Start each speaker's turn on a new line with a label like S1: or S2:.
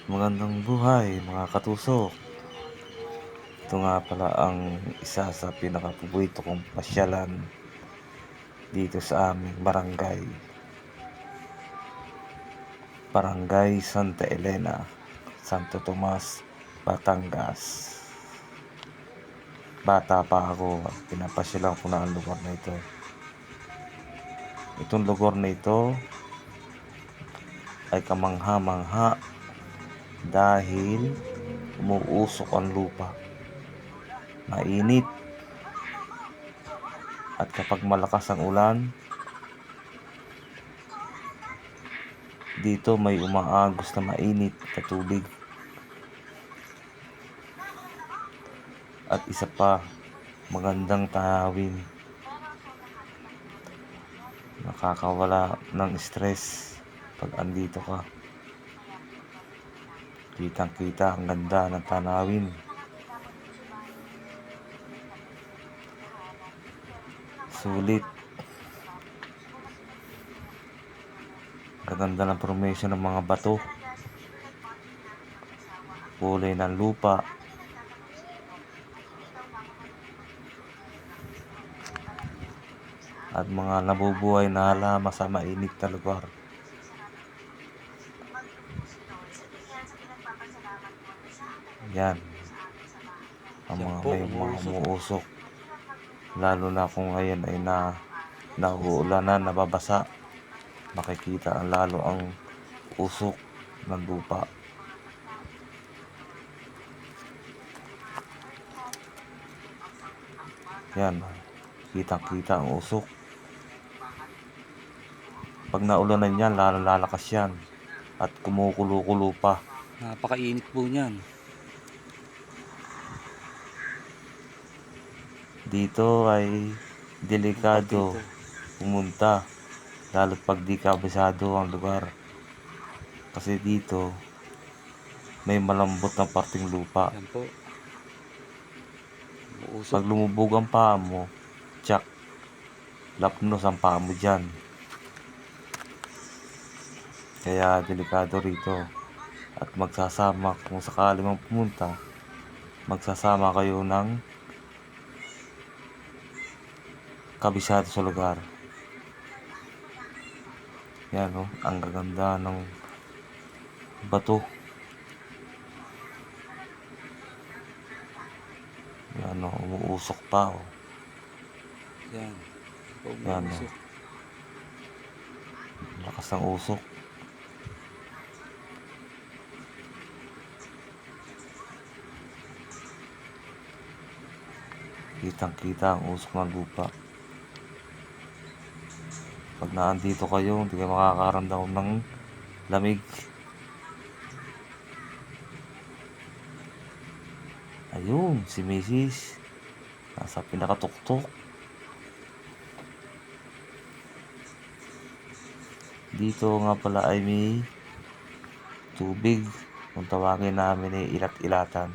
S1: Magandang buhay mga katusok. Ito nga pala ang isa sa pinakapaborito kong pasyalan dito sa aming Barangay Santa Elena, Santo Tomas, Batangas. Bata pa ako, pinapasyalan ko na ang lugar na ito. Itong lugar na ito ay kamangha-mangha dahil umuusok ang lupa. Mainit. At kapag malakas ang ulan, dito may umaagos na mainit na tubig. At isa pa, magandang tanawin. Nakakawala ng stress pag andito ka. Kitang-kita ang ganda ng tanawin. Sulit. Gaganda ng formation ng mga bato. Kulay ng lupa. At mga nabubuhay na halaman sa mainit na lugar. Yan. Ang mga may mga umuusok. Lalo na kung ngayon ay nauulanan, nababasa. Makikita ang lalo ang usok ng lupa. Yan. Kitang-kita ang usok. Pag naulanan yan, lalakas yan. At kumukulo-kulo pa.
S2: Napakainit po niyan.
S1: Dito ay delikado pumunta. Lalo pag di kabisado ang lugar. Kasi dito may malambot na parting lupa.
S2: Yan po. Uusok.
S1: Pag lumubog ang paa mo, tsak, lapnos ang paa mo dyan. Kaya delikado rito. At magsasama, kung sakali mong pumunta, magsasama kayo ng kabisado sa lugar. Yan o, ang gaganda ng bato. Yan o, umuusok pa o.
S2: Yan.
S1: Yan o. Lakas ng usok. Kitang-kita ang usok ng lupa. Pag naandito kayo, hindi kayo makakaramdam ng lamig. Ayun, si Mrs. Nasa pinakatuktok. Dito nga pala ay may tubig. Kung tawagin namin ay ilat-ilatan.